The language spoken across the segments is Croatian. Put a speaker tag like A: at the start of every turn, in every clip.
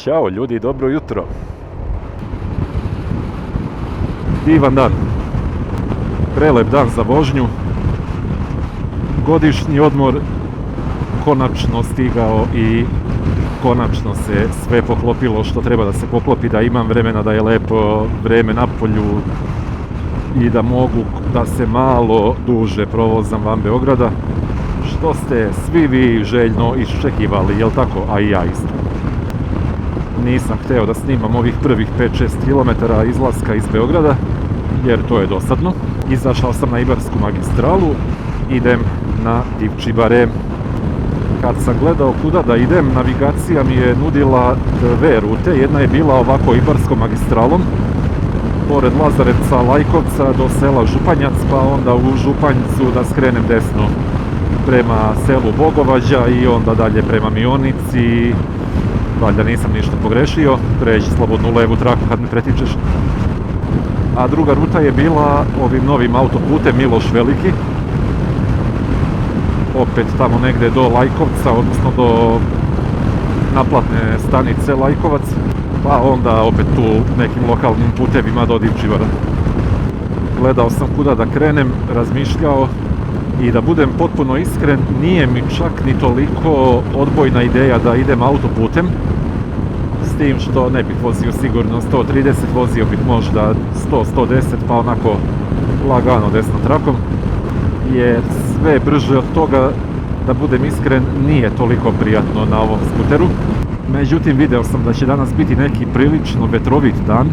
A: Ćao ljudi, dobro jutro. Divan dan. Prelep dan za vožnju. Godišnji odmor konačno stigao i konačno se sve poklopilo što treba da se poklopi, da imam vremena, da je lepo vreme na polju i da mogu da se malo duže provozam van Beograda, što ste svi vi željno iščekivali, jel tako? A i ja isto. Nisam hteo da snimam ovih prvih 5-6 km izlaska iz Beograda, jer to je dosadno. Izašao sam na Ibarsku magistralu, idem na Divčibare. Kad sam gledao kuda da idem, navigacija mi je nudila dve rute. Jedna je bila ovako Ibarskom magistralom, pored Lazarevca, Lajkovca do sela Županjac, pa onda u Županjcu da skrenem desno prema selu Bogovađa i onda dalje prema Mionici. Valjda nisam ništa pogrešio, pređi slobodnu levu traku kad me pretičeš. A druga ruta je bila ovim novim autoputem Miloš Veliki, opet tamo negde do Lajkovca, odnosno do naplatne stanice Lajkovac, pa onda opet tu nekim lokalnim putevima do Divčibara. Gledao sam kuda da krenem, razmišljao i da budem potpuno iskren, nije mi čak ni toliko odbojna ideja da idem autoputem, s tim što ne bih vozio sigurno 130, vozio bih možda 100-110, pa onako lagano desnom trakom, jer sve brže od toga, da budem iskren, nije toliko prijatno na ovom skuteru. Međutim, video sam da će danas biti neki prilično vetrovit dan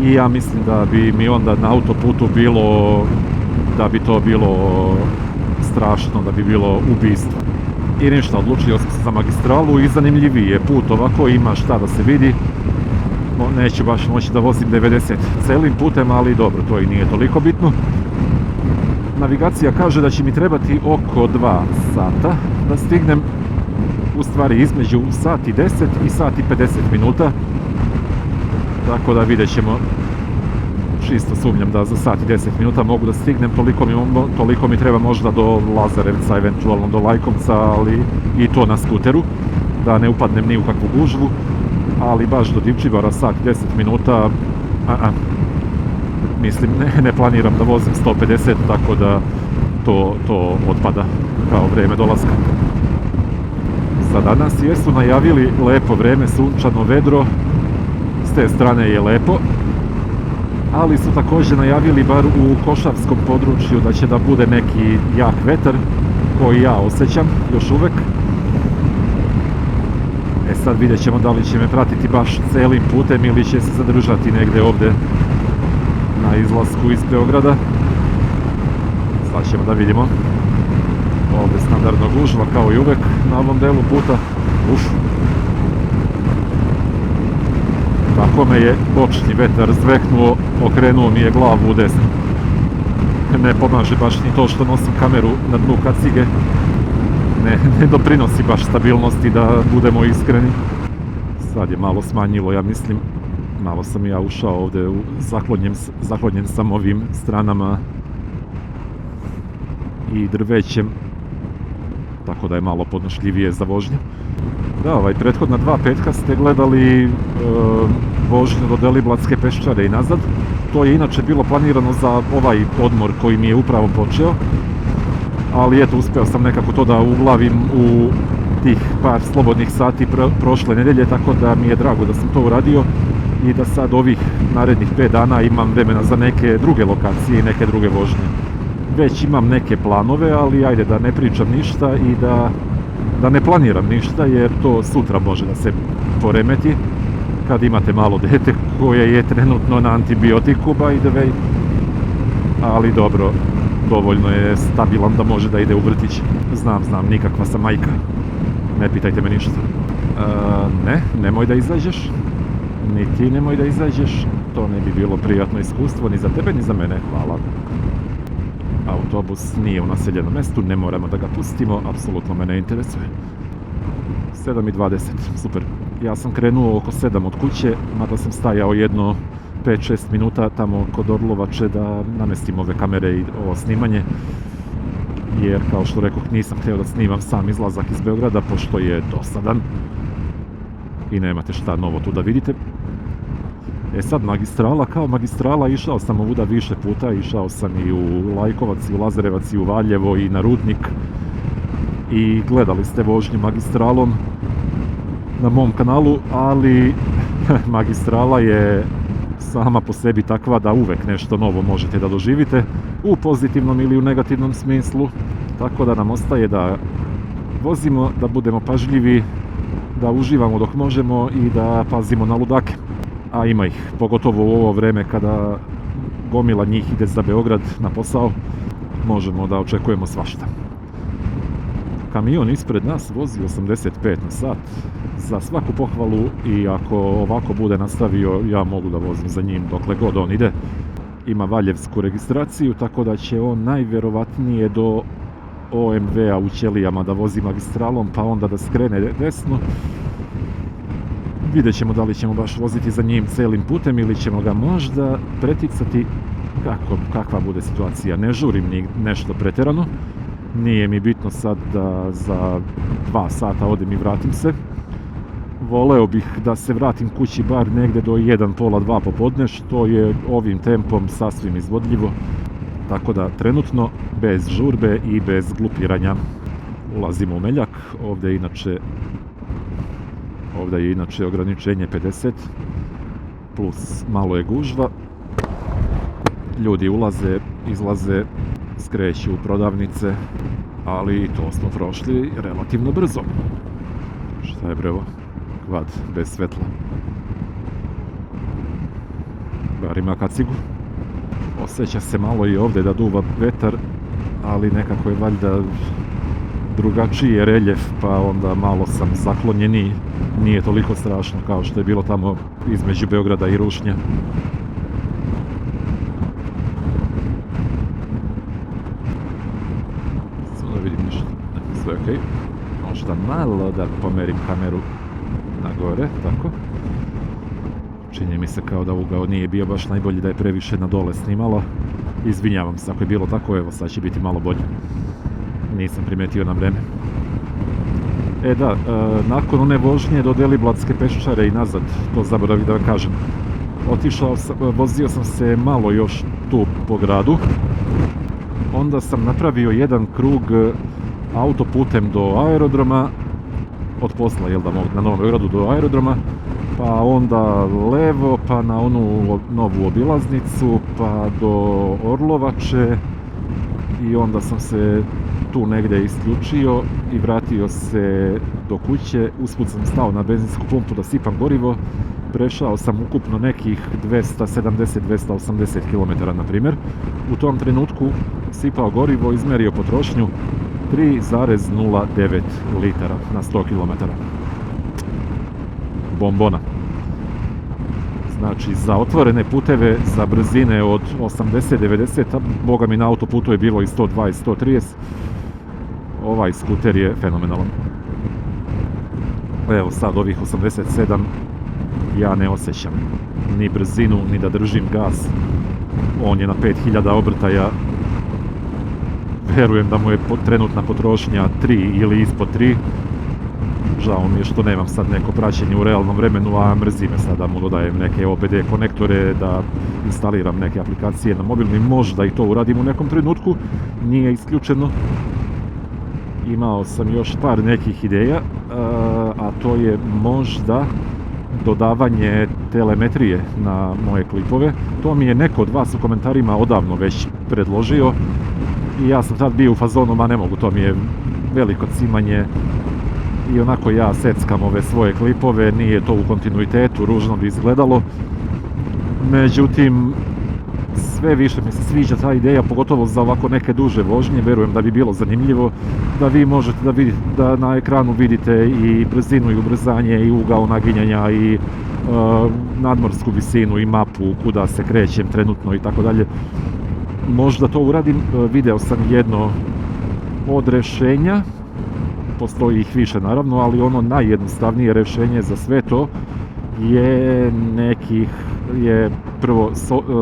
A: i ja mislim da bi mi onda na autoputu bilo, da bi to bilo strašno, da bi bilo ubistvo. I ništa, odlučio sam se za magistralu i zanimljiviji je put ovako, ima šta da se vidi. Neću baš moći da vozim 90 celim putem, ali dobro, to i nije toliko bitno. Navigacija kaže da će mi trebati oko 2 sata da stignem, u stvari između sat i 10 i sat i 50 minuta, tako da vidjet ćemo. Čisto sumnjam da za sat i 10 minuta mogu da stignem, toliko mi treba možda do Lazarevca, eventualno do Lajkovca, ali i to na skuteru, da ne upadnem ni u kakvu gužvu, ali baš do Divčibara sat i 10 minuta, mislim, ne planiram da vozim 150, tako da to otpada kao vreme dolaska. Za danas jesu najavili lepo vreme, sunčano, vedro, s te strane je lepo, ali su također najavili bar u košavskom području da će da bude neki jak vetar koji ja osjećam još uvek. Sad vidjet ćemo da li će me pratiti baš celim putem ili će se zadržati negde ovde na izlasku iz Beograda. Sad ćemo da vidimo. Ovde standardno gužva kao i uvek na ovom delu puta. Tako me je bočni vetar zveknuo, okrenuo mi je glavu u desno. Ne pomaže baš ni to što nosim kameru na dnu kacige. Ne doprinosi baš stabilnosti, da budemo iskreni. Sad je malo smanjilo, ja mislim. Malo sam ja ušao ovde, zaklonjen sam ovim stranama i drvećem, tako da je malo podnošljivije za vožnju. Da, prethodna 2 petka ste gledali vožnju do Deliblatske peščare i nazad. To je inače bilo planirano za ovaj odmor koji mi je upravo počeo, ali eto, uspeo sam nekako to da uglavim u tih par slobodnih sati prošle nedelje, tako da mi je drago da sam to uradio i da sad ovih narednih 5 dana imam vremena za neke druge lokacije i neke druge vožnje. Već imam neke planove, ali ajde da ne pričam ništa i da ne planiram ništa, jer to sutra može da se poremeti kad imate malo dete koje je trenutno na antibiotiku, by the way, ali dobro, dovoljno je stabilan da može da ide u vrtić. Znam, nikakva sam majka, ne pitajte me ništa. Nemoj da izađeš, ni ti nemoj da izađeš, to ne bi bilo prijatno iskustvo ni za tebe ni za mene, hvala. Autobus nije u naseljenom mestu, ne moramo da ga pustimo, apsolutno me ne interesuje. 7:20, super. Ja sam krenuo oko 7 od kuće, mada sam stajao jedno 5-6 minuta tamo kod Orlovače da namestim ove kamere i ovo snimanje, jer kao što rekoh nisam htio da snimam sam izlazak iz Beograda, pošto je dosadan. i nemate šta novo tu da vidite. E sad, magistrala kao magistrala, išao sam ovuda više puta, išao sam i u Lajkovac, i u Lazarevac, i u Valjevo, i na Rudnik. I gledali ste vožnju magistralom na mom kanalu, ali magistrala je sama po sebi takva da uvek nešto novo možete da doživite, u pozitivnom ili u negativnom smislu, tako da nam ostaje da vozimo, da budemo pažljivi, da uživamo dok možemo i da pazimo na ludake. A ima ih, pogotovo u ovo vreme kada gomila njih ide za Beograd na posao, možemo da očekujemo svašta. Kamion ispred nas vozi 85 na sat, za svaku pohvalu, i ako ovako bude nastavio, ja mogu da vozim za njim dokle god on ide. Ima valjevsku registraciju, tako da će on najvjerovatnije do OMV-a u Ćelijama da vozi magistralom, pa onda da skrene desno. Vidjet ćemo da li ćemo baš voziti za njim celim putem ili ćemo ga možda preticati, kakva bude situacija. Ne žurim ni nešto pretjerano, nije mi bitno sad da za 2 sata odem i vratim se. Voleo bih da se vratim kući bar negdje do 1, pola 2 popodne, što je ovim tempom sasvim izvodljivo. Tako da trenutno bez žurbe i bez glupiranja ulazimo u Meljak. Ovdje je inače ograničenje 50, plus malo je gužva. Ljudi ulaze, izlaze, skreću u prodavnice, ali to smo prošli relativno brzo. Šta je brevo? Kvad bez svetla. Bar ima kacigu. Osjeća se malo i ovdje da duva vetar, ali nekako je valjda drugačiji je reljef, pa onda malo sam zaklonjeniji. Nije toliko strašno kao što je bilo tamo između Beograda i Rušnja. Samo da vidim nešto. Sve okej. Možda malo da pomerim kameru na gore, tako. Čini mi se kao da ugao nije bio baš najbolji, da je previše na dole snimala. Izvinjavam se ako je bilo tako, evo sad će biti malo bolje. Nisam primijetio na vreme. E da, nakon one vožnje do Deliblatske peščare i nazad, to zaboravim da vam kažem, vozio sam se malo još tu po gradu. Onda sam napravio jedan krug autoputem do aerodroma, od posla, na Novom Beogradu do aerodroma, pa onda levo, pa na onu novu obilaznicu, pa do Orlovače, i onda sam se tu negdje isključio i vratio se do kuće. Usput sam stao na benzinsku pumpu da sipam gorivo. Prešao sam ukupno nekih 270-280 km na primjer. U tom trenutku sipao gorivo, izmerio potrošnju 3,09 litara na 100 km. Bombona. Znači, za otvorene puteve, za brzine od 80-90, boga mi na autoputu je bilo i 120-130, ovaj skuter je fenomenalan. Evo sad ovih 87 ja ne osjećam ni brzinu, ni da držim gas. On je na 5000 obrtaja. Verujem da mu je trenutna potrošnja 3 ili ispod 3. Žao mi je što nemam sad neko praćenje u realnom vremenu, a mrzi me sad da mu dodajem neke OBD konektore, da instaliram neke aplikacije na mobilni. Možda i to uradim u nekom trenutku, nije isključeno. Imao sam još par nekih ideja, a to je možda dodavanje telemetrije na moje klipove. To mi je neko od vas u komentarima odavno već predložio i ja sam tad bio u fazonu, ma ne mogu, to mi je veliko cimanje. I onako ja seckam ove svoje klipove, nije to u kontinuitetu, ružno bi izgledalo. Međutim, sve više mi se sviđa ta ideja, pogotovo za ovako neke duže vožnje. Verujem da bi bilo zanimljivo da vi možete da vidite, da na ekranu vidite i brzinu i ubrzanje i ugao naginjanja i nadmorsku visinu i mapu kuda se krećem trenutno i tako dalje. Možda to uradim. Video sam jedno od rješenja, postoji ih više naravno, ali ono najjednostavnije rješenje za sve to je prvo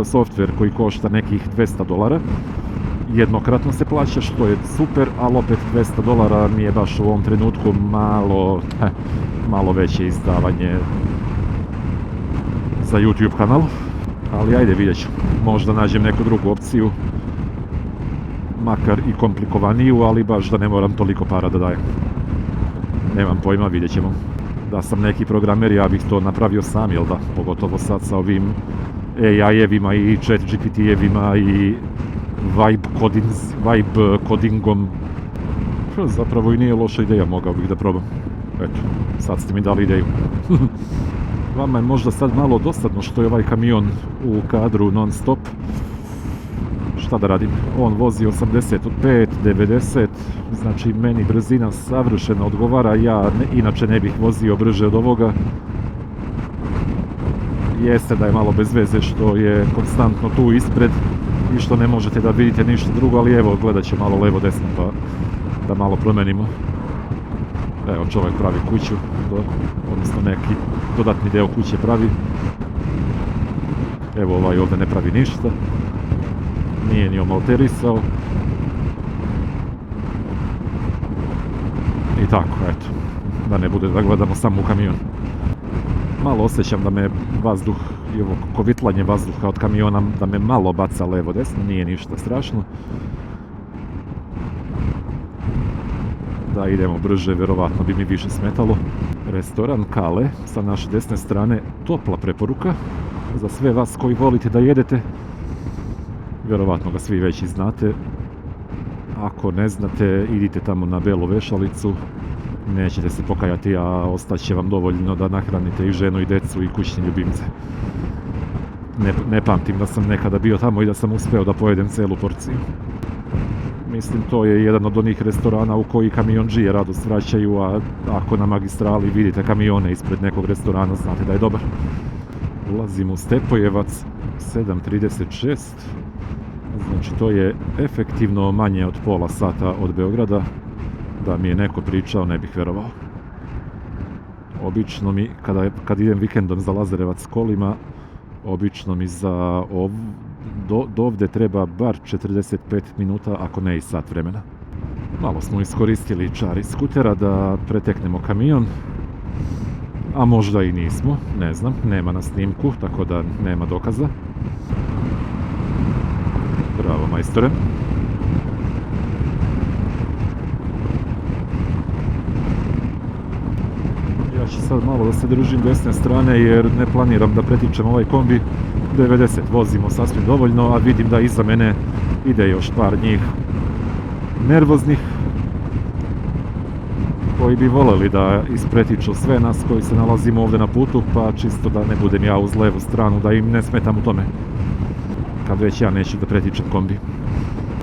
A: software koji košta nekih $200. Jednokratno se plaća, što je super, ali opet $200 mi je baš u ovom trenutku malo malo veće izdavanje za YouTube kanal, ali ajde vidjet ću, možda nađem neku drugu opciju, makar i komplikovaniju, ali baš da ne moram toliko para da dajem. Nemam pojma, vidjet ćemo. Da sam neki programer, ja bih to napravio sam, jel da? Pogotovo sad sa ovim AI-evima i ChatGPT-evima i vibe codingom. Zapravo i nije loša ideja, mogao bih da probam. Eto, sad ste mi dali ideju. Vama je možda sad malo dosadno što je ovaj kamion u kadru non stop. Šta da radim? On vozi 85, 90, znači meni brzina savršeno odgovara, ja inače ne bih vozio brže od ovoga. Jeste da je malo bez veze što je konstantno tu ispred i što ne možete da vidite ništa drugo, ali evo gledat ću malo levo desno pa da malo promenimo. Evo čovjek pravi kuću, odnosno neki dodatni deo kuće pravi. Evo ovaj ovdje ne pravi ništa. Nije ni omalterisao. I tako, eto. Da ne bude da gledamo samo u kamion. Malo osjećam da me vazduh i ovo kovitlanje vazduha od kamiona da me malo baca levo desno, nije ništa strašno. Da idemo brže, vjerovatno bi mi više smetalo. Restoran Kale sa naše desne strane, topla preporuka za sve vas koji volite da jedete. Vjerovatno ga svi već i znate. Ako ne znate, idite tamo na Belu Vešalicu. Nećete se pokajati, a ostaće vam dovoljno da nahranite i ženu i decu i kućne ljubimce. Ne pamtim da sam nekada bio tamo i da sam uspeo da pojedem celu porciju. Mislim, to je jedan od onih restorana u koji kamiondžije rado svraćaju, a ako na magistrali vidite kamione ispred nekog restorana, znate da je dobar. Ulazim u Stepojevac, 7:36, znači to je efektivno manje od pola sata od Beograda. Da mi je neko pričao, ne bih vjerovao. Obično mi, kad idem vikendom za Lazarevac kolima, obično mi do ovdje treba bar 45 minuta, ako ne i sat vremena. Malo smo iskoristili čari skutera da preteknemo kamion, a možda i nismo, ne znam, nema na snimku, tako da nema dokaza. Bravo, majstore. Ja ću sad malo da se držim desne strane jer ne planiram da pretičem ovaj kombi. 90 vozimo sasvim dovoljno, a vidim da iza mene ide još par njih nervoznih koji bi voljeli da ispretiču sve nas koji se nalazimo ovdje na putu, pa čisto da ne budem ja uz levu stranu, da im ne smetam u tome kad već ja neću da pretičem kombi.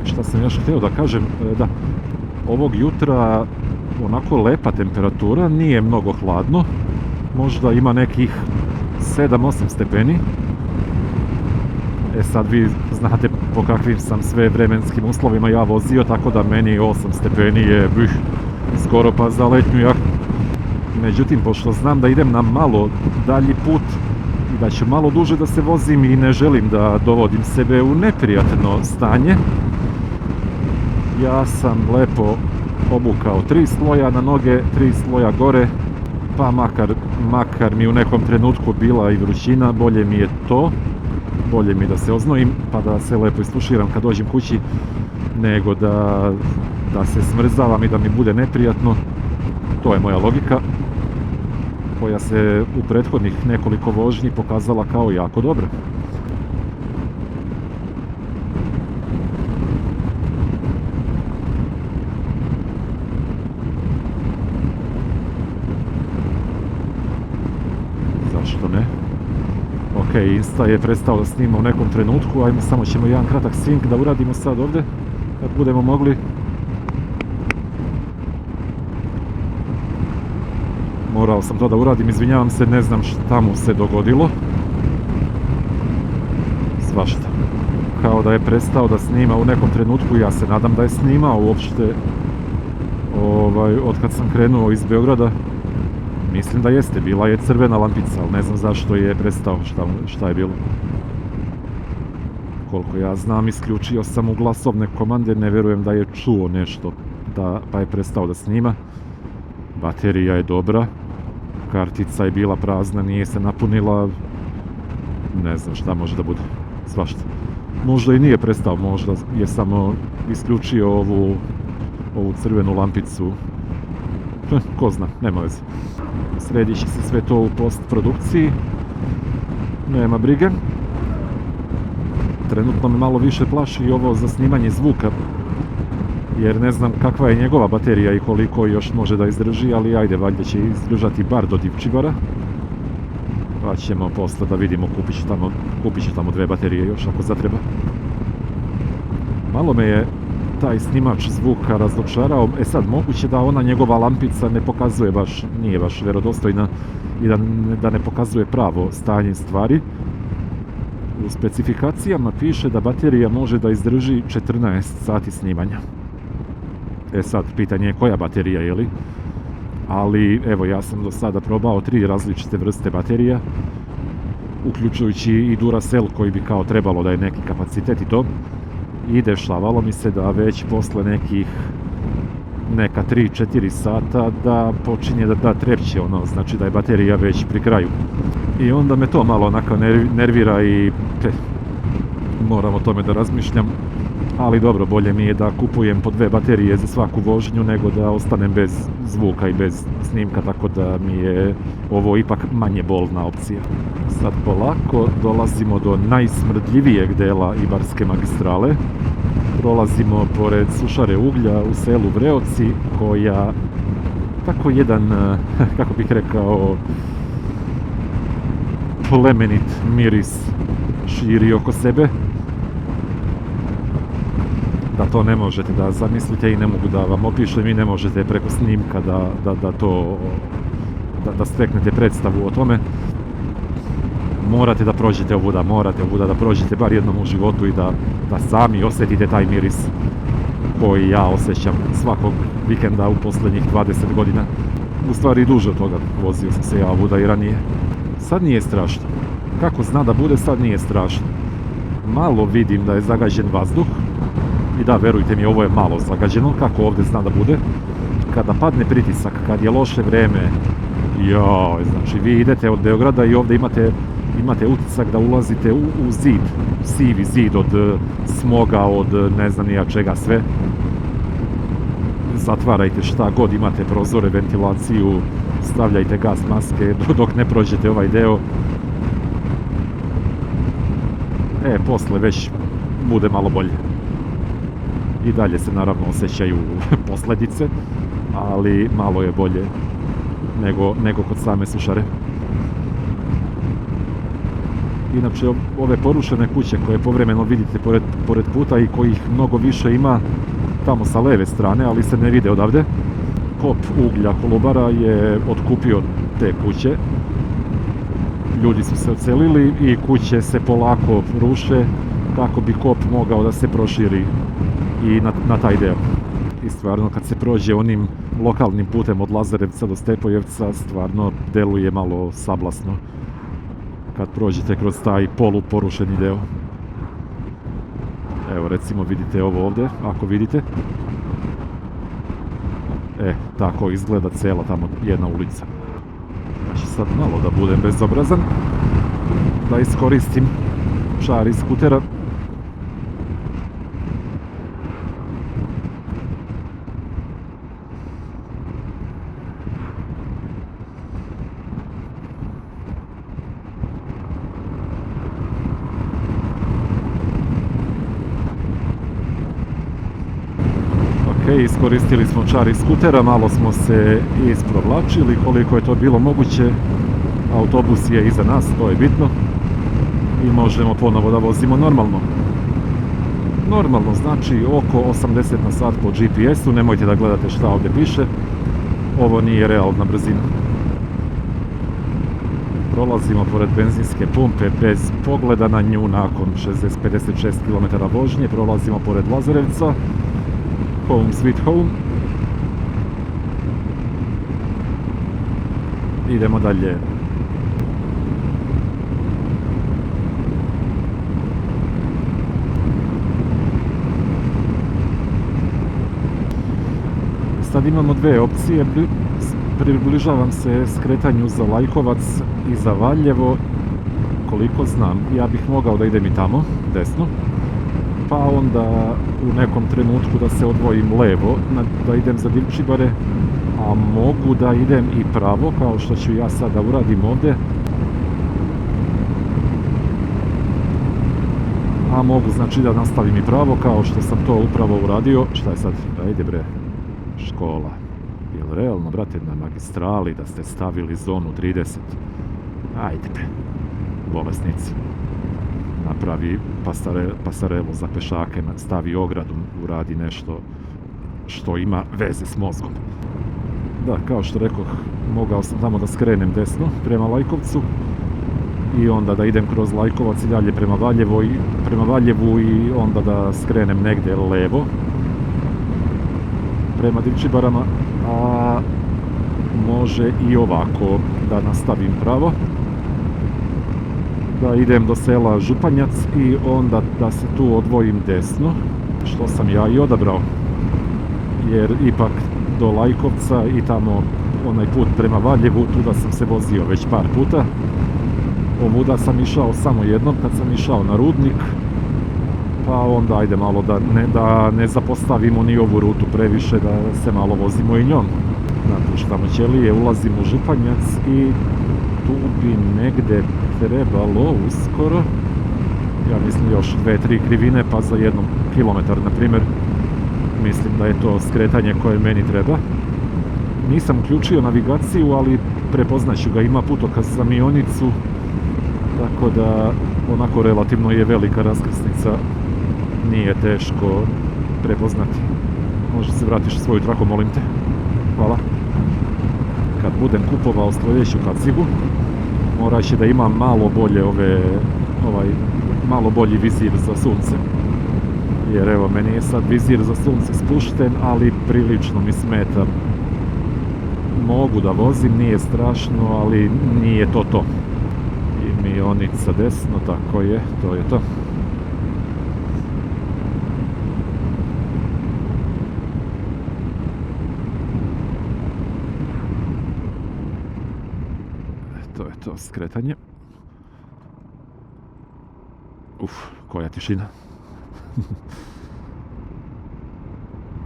A: Šta sam još htio da kažem, da ovog jutra onako lepa temperatura, nije mnogo hladno, možda ima nekih 7-8 stepeni. Sad vi znate po kakvim sam sve vremenskim uslovima ja vozio, tako da meni 8 stepeni je skoro pa za letnju jahtu. Međutim, pošto znam da idem na malo dalji put i da ću malo duže da se vozim i ne želim da dovodim sebe u neprijatno stanje, ja sam lepo obukao 3 sloja na noge, 3 sloja gore, pa makar mi u nekom trenutku bila i vrućina, bolje mi je to. Bolje mi da se oznojim, pa da se lepo istuširam kad dođem kući, nego da se smrzavam i da mi bude neprijatno. To je moja logika, koja se u prethodnih nekoliko vožnji pokazala kao jako dobra. Zašto ne? Ok, Insta je prestao da snima u nekom trenutku, ajmo samo ćemo jedan kratak sync da uradimo sad ovdje, kad budemo mogli. Morao sam to da uradim, izvinjavam se, ne znam šta mu se dogodilo. Svašta. Kao da je prestao da snima u nekom trenutku, ja se nadam da je snimao uopšte od kad sam krenuo iz Beograda. Mislim da jeste, bila je crvena lampica, ali ne znam zašto je prestao, šta je bilo. Koliko ja znam, isključio sam u glasovne komande, ne vjerujem da je čuo nešto, pa je prestao da snima. Baterija je dobra, kartica je bila prazna, nije se napunila, ne znam šta može da bude, svašta. Možda i nije prestao, možda je samo isključio ovu crvenu lampicu, ko zna, nema veze. Sredit će se sve to u postprodukciji, nema brige. Trenutno me malo više plaši i ovo za snimanje zvuka, jer ne znam kakva je njegova baterija i koliko još može da izdrži, ali ajde, valjda će izdržati bar do Divčibara. Pa ćemo posle da vidimo, kupit ću tamo 2 baterije još ako zatreba. Malo me je taj snimač zvuka razočarao. Sad, moguće da ona njegova lampica ne pokazuje baš, nije baš vjerodostojna i da ne pokazuje pravo stanje stvari. U specifikacijama piše da baterija može da izdrži 14 sati snimanja. Sad, pitanje je koja baterija, jeli? Ali, evo, ja sam do sada probao 3 različite vrste baterija, uključujući i Duracell koji bi kao trebalo da je neki kapacitet i to. I dešavalo mi se da već posle neka 3-4 sata da počinje da trepće, znači da je baterija već pri kraju. I onda me to malo onako nervira i moram o tome da razmišljam. Ali dobro, bolje mi je da kupujem po 2 baterije za svaku vožnju nego da ostanem bez zvuka i bez snimka, tako da mi je ovo ipak manje bolna opcija. Sad polako dolazimo do najsmrdljivijeg dela Ibarske magistrale. Prolazimo pored sušare uglja u selu Vreoci, koja tako jedan, kako bih rekao, plemenit miris širi oko sebe, da to ne možete da zamislite i ne mogu da vam opišem i ne možete preko snimka da steknete predstavu o tome. Morate da prođete ovuda, da prođete bar jednom u životu i da sami osjetite taj miris koji ja osjećam svakog vikenda u posljednjih 20 godina. U stvari duže od toga, vozio sam se ja ovuda i ranije. Sad nije strašno. Kako zna da bude, sad nije strašno. Malo vidim da je zagađen vazduh. I da, verujte mi, ovo je malo zagađeno, kako ovdje zna da bude. Kada padne pritisak, kad je loše vreme, znači vi idete od Beograda i ovdje imate utisak da ulazite u zid, sivi zid od smoga, od ne znam nija čega sve. Zatvarajte šta god imate, prozore, ventilaciju, stavljajte gas maske dok ne prođete ovaj deo. Posle već bude malo bolje. I dalje se naravno osjećaju posljedice, ali malo je bolje nego kod same sušare. Inače, ove porušene kuće koje povremeno vidite pored puta i kojih mnogo više ima tamo sa leve strane, ali se ne vide odavde, Kop Uglja Kolubara je otkupio te kuće. Ljudi su se odselili i kuće se polako ruše kako bi Kop mogao da se proširi i na taj deo. I stvarno kad se prođe onim lokalnim putem od Lazarevca do Stepojevca, stvarno deluje malo sablasno kad prođete kroz taj poluporušeni deo. Evo recimo vidite ovo ovdje, ako vidite. Tako izgleda cela tamo jedna ulica. Znači sad malo da budem bezobrazan, da iskoristim čar iz skutera. Iskoristili smo čar iz skutera, malo smo se isprovlačili koliko je to bilo moguće. Autobus je iza nas, to je bitno. I možemo ponovo da vozimo normalno. Normalno znači oko 80 na sat po GPS-u, nemojte da gledate šta ovdje piše. Ovo nije realna brzina. Prolazimo pored benzinske pumpe bez pogleda na nju nakon 56 km vožnje. Prolazimo pored Lazarevca. Home sweet home. Idemo dalje. Sad imamo dve opcije. približavam se skretanju za Lajkovac i za Valjevo. Koliko znam, ja bih mogao da idem i tamo, desno, pa onda u nekom trenutku da se odvojim levo, da idem za Divčibare, a mogu da idem i pravo, kao što ću ja sada uradim ovdje. A mogu znači da nastavim i pravo, kao što sam to upravo uradio. Šta je sad? Ajde bre, škola. Jel realno, brate, na magistrali da ste stavili zonu 30? Ajde bre, bolesnici. Napravi pasarelu za pešake, stavi ogradu, uradi nešto što ima veze s mozgom. Da, kao što rekoh, mogao sam tamo da skrenem desno prema Lajkovcu i onda da idem kroz Lajkovac i dalje prema Valjevu i onda da skrenem negdje levo prema Divčibarama, a može i ovako da nastavim pravo, da idem do sela Županjac i onda da se tu odvojim desno, što sam ja i odabrao, jer ipak do Lajkovca i tamo onaj put prema Valjevu, tuda sam se vozio već par puta. Ovuda sam išao samo jednom kad sam išao na Rudnik, pa onda ajde malo da ne zapostavimo ni ovu rutu previše, da se malo vozimo i njom. Napuštamo Ćelije, ulazimo u Županjac i tu bi negde trebalo uskoro, ja mislim još 2-3 krivine, pa za 1 kilometar na primjer, mislim da je to skretanje koje meni treba. Nisam uključio navigaciju, ali prepoznaću ga, ima putokaz za Mionicu, tako da onako relativno je velika raskrsnica, nije teško prepoznati. Možda se vratiš u svoju traku, molim te. Hvala. Kad budem kupovao sljedeću kacigu, morat će da imam malo bolje malo bolji vizir za sunce. Jer evo, meni je sad vizir za sunce spušten, ali prilično mi smeta. Mogu da vozim, nije strašno, ali nije to. I Mionica desno, tako je, to je to. To je to skretanje. Koja tišina.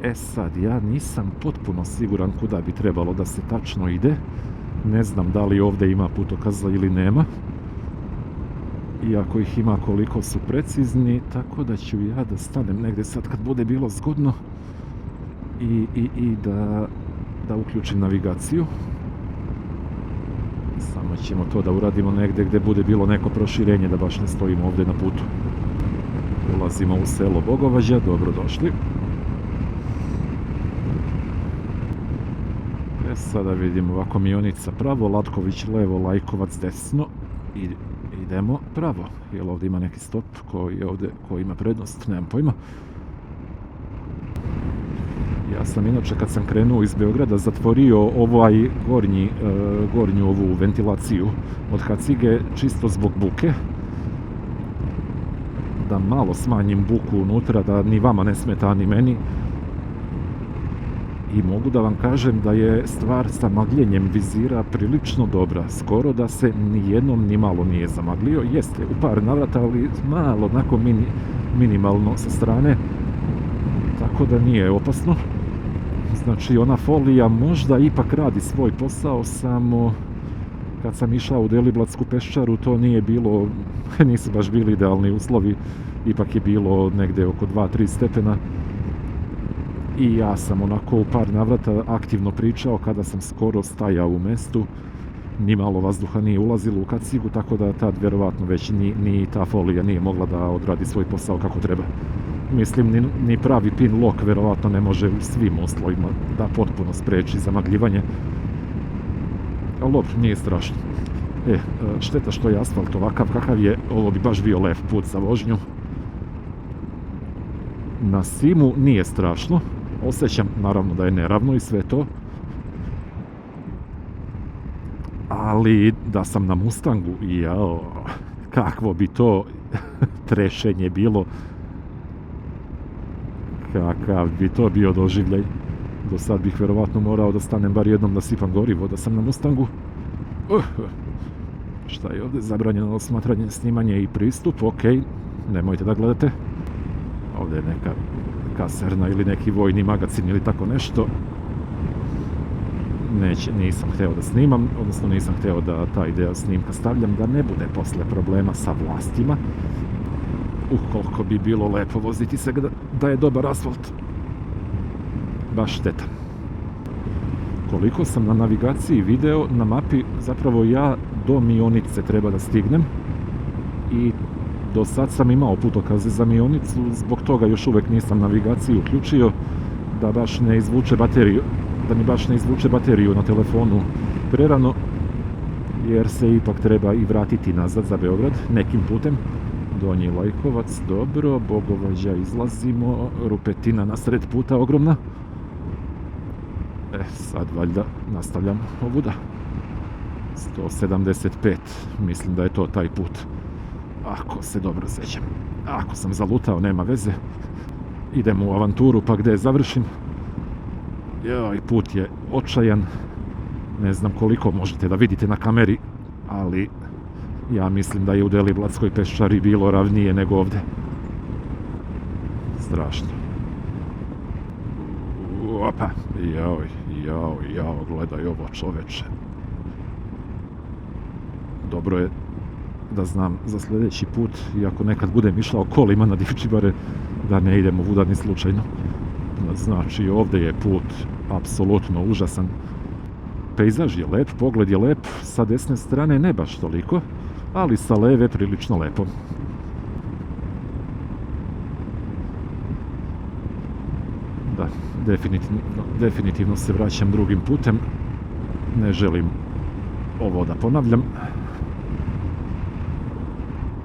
A: E sad, ja nisam potpuno siguran kuda bi trebalo da se tačno ide. Ne znam da li ovdje ima putokaza ili nema. Iako ih ima koliko su precizni, tako da ću ja da stanem negdje sad kad bude bilo zgodno i da uključim navigaciju. Samo ćemo to da uradimo negdje gdje bude bilo neko proširenje, da baš ne stojimo ovdje na putu. Ulazimo u selo Bogovađa, dobrodošli. Sada vidimo ovako Mionica pravo, Latković levo, Lajkovac desno i idemo pravo. Jel ovdje ima neki stop koji ima prednost? Nemam pojma. Ja sam inače kad sam krenuo iz Beograda zatvorio ovaj gornju ovu ventilaciju od kacige čisto zbog buke. Da malo smanjim buku unutra, da ni vama ne smeta ni meni. I mogu da vam kažem da je stvar sa magljenjem vizira prilično dobra. Skoro da se ni jednom ni malo nije zamaglio. Jeste u par navrata, ali malo onako minimalno sa strane. Tako da nije opasno. Znači ona folija možda ipak radi svoj posao, samo kad sam išao u Deliblatsku peščaru to nije bilo, nisu baš bili idealni uslovi. Ipak je bilo negdje oko 2-3 stepena. I ja sam onako u par navrata aktivno pričao kada sam skoro stajao u mestu. Ni malo vazduha nije ulazilo u kacigu, tako da tad vjerovatno već ni ta folija nije mogla da odradi svoj posao kako treba. Mislim, ni pravi pin lock vjerovatno ne može u svim uslovima da potpuno spreči zamagljivanje. Ali dobro, nije strašno. Šteta što je asfalt ovakav kakav je, ovo bi baš bio lep put za vožnju. Na Simu nije strašno. Osjećam naravno da je neravno i sve to. Ali da sam na Mustangu, jao, kakvo bi to trešenje bilo. Kakav bi to bio doživljaj. Do sad bih vjerovatno morao da stanem bar jednom da sipam gorivo, da sam na Mustangu. Šta je ovdje? Zabranjeno osmatranje, snimanje i pristup, ok, nemojte da gledate. Ovdje je neka kaserna ili neki vojni magazin ili tako nešto. Nisam hteo da snimam, odnosno nisam hteo da taj deo snimka stavljam, da ne bude posle problema sa vlastima. Koliko bi bilo lepo voziti se da je dobar asfalt. Baš šteta. Koliko sam na navigaciji video, na mapi, zapravo ja do Mionice treba da stignem. I do sad sam imao putokaze za Mionicu, zbog toga još uvijek nisam navigaciju uključio, da mi baš ne izvuče bateriju na telefonu prerano, jer se ipak treba i vratiti nazad za Beograd nekim putem. Donji Lajkovac, dobro, Bogovađa izlazimo, rupetina na sred puta ogromna. Sad valjda nastavljam ovuda. 175, mislim da je to taj put. Ako se dobro sećam. Ako sam zalutao, nema veze. Idem u avanturu pa gdje završim. Joj, put je očajan. Ne znam koliko možete da vidite na kameri, ali ja mislim da je u Deliblatskoj peščari bilo ravnije nego ovdje. Strašno. Opa, jao, gledaj ovo, čoveče. Dobro je da znam za sljedeći put, iako nekad budem išao kolima na Divčibare, da ne idem ovuda ni slučajno. Znači, ovdje je put apsolutno užasan. Pejzaž je lep, pogled je lep, sa desne strane ne baš toliko, ali sa leve prilično lepo. Da, definitivno se vraćam drugim putem. Ne želim ovo da ponavljam.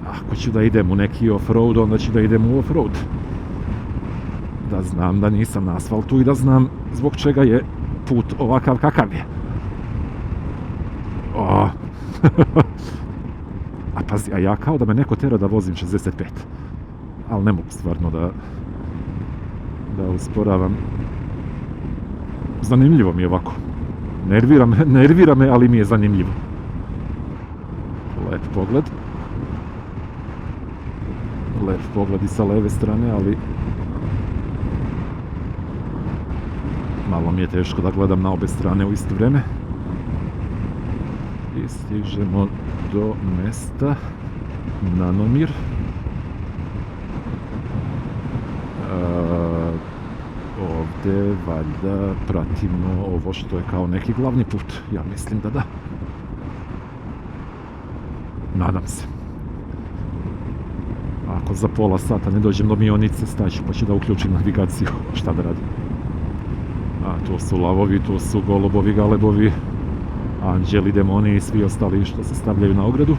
A: Ako ću da idem u neki off-road, onda ću da idem u off-road. Da znam da nisam na asfaltu i da znam zbog čega je put ovakav kakav je. A pazi, a ja kao da me neko tera da vozim 65. Ali ne mogu stvarno da usporavam. Zanimljivo mi je ovako. Nervira me, ali mi je zanimljivo. Lep pogled i sa leve strane, ali malo mi je teško da gledam na obe strane u isto vrijeme. I stižemo do mesta Nanomir. Ovdje valjda pratimo ovo što je kao neki glavni put. Ja mislim da da. Nadam se. Ako za pola sata ne dođem do Mionice, staću pa ću da uključim navigaciju. Šta da radim? Tu su lavovi, tu su golubovi, galebovi, anđeli, demoni i svi ostali što se stavljaju na ogradu.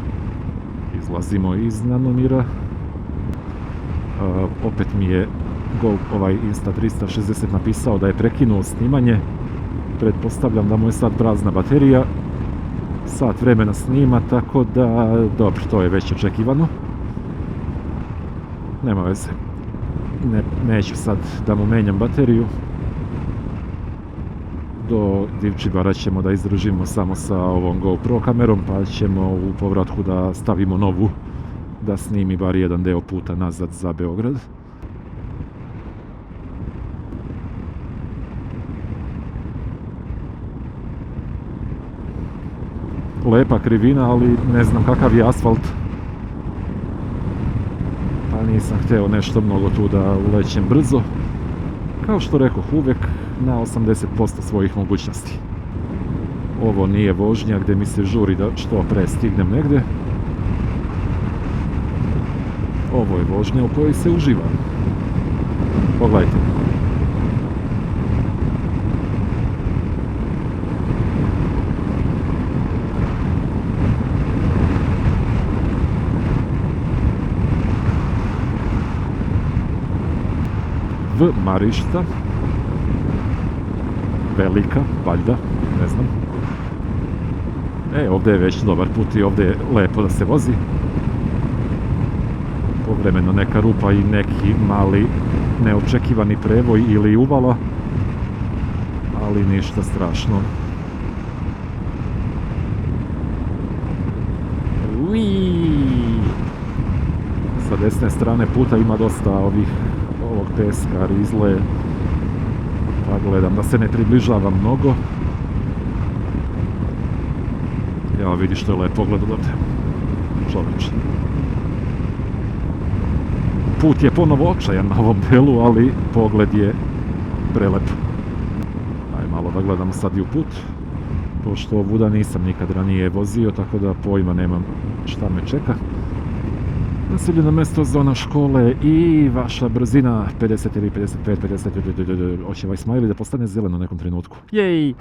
A: Izlazimo iz Nanomira. Opet mi je ovaj Insta360 napisao da je prekinuo snimanje. Pretpostavljam da mu je sad prazna baterija. Sat vremena snima, tako da, dobro, to je već očekivano. Nema veze. Neću sad da mu menjam bateriju. Do Divčibara ćemo da izdržimo samo sa ovom GoPro kamerom, pa ćemo u povratku da stavimo novu, da snimi bar jedan deo puta nazad za Beograd. Lepa krivina, ali ne znam kakav je asfalt. Pa nisam hteo nešto mnogo tu da ulećem brzo. Kao što rekoh, uvijek na 80% svojih mogućnosti. Ovo nije vožnja gdje mi se žuri da što pre stignem negdje. Ovo je vožnja u kojoj se uživa. Pogledajte. V Marišta. Velika, valjda, ne znam. Ovdje je već dobar put i ovdje je lepo da se vozi. Povremeno neka rupa i neki mali neočekivani prevoj ili uvala. ali ništa strašno. Sa desne strane puta ima dosta ovog peska, rizle, pa gledam da se ne približava mnogo. Ja vidi što je lepo pogled odavde, čovječe. Put je ponovo očajan na ovom delu, ali pogled je prelep. Aj malo da gledamo sad i u put, pošto ovuda nisam nikad ranije vozio, tako da pojma nemam šta me čeka. Naseljeno mjesto, zona škole i vaša brzina 50 ili 55, 50, hoće ovaj smajli da postane zeleno u nekom trenutku. Jej!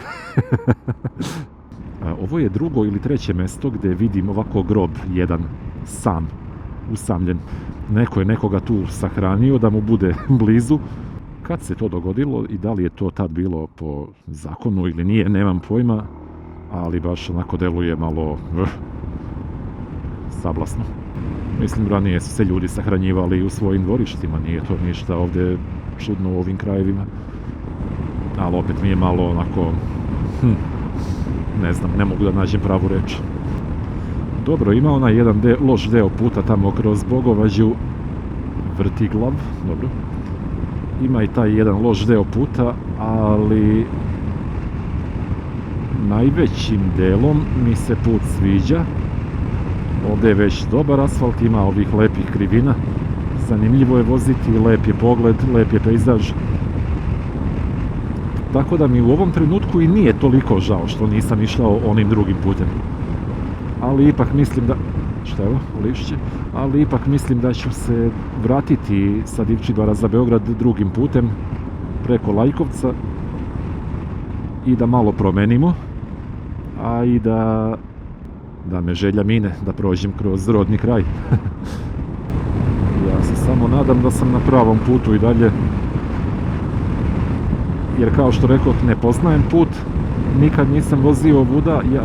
A: Ovo je drugo ili treće mjesto gdje vidim ovako grob jedan, sam, usamljen. Neko je nekoga tu sahranio da mu bude blizu. Kad se to dogodilo i da li je to tad bilo po zakonu ili nije, nemam pojma, ali baš onako deluje malo sablasno. Mislim, ranije su se ljudi sahranjivali u svojim dvorištima, nije to ništa ovdje čudno u ovim krajevima. Ali opet mi je malo onako, ne znam, ne mogu da nađem pravu reč. Dobro, ima onaj jedan loš deo puta tamo kroz Bogovađu, Vrtiglav, dobro. Ima i taj jedan loš deo puta, ali najvećim delom mi se put sviđa. Ovdje je već dobar asfalt, ima ovih lepih krivina. Zanimljivo je voziti, lep je pogled, lep je pejzaž. Tako da mi u ovom trenutku i nije toliko žao što nisam išao onim drugim putem. Ali ipak mislim da... Šta je ovo? Lišće? Ali ipak mislim da ću se vratiti sa Divčibara za Beograd drugim putem preko Lajkovca i da malo promenimo, a i da me želja mine, da prođem kroz rodni kraj. Ja se samo nadam da sam na pravom putu i dalje, jer kao što rekoh, ne poznajem put, nikad nisam vozio ovuda. Ja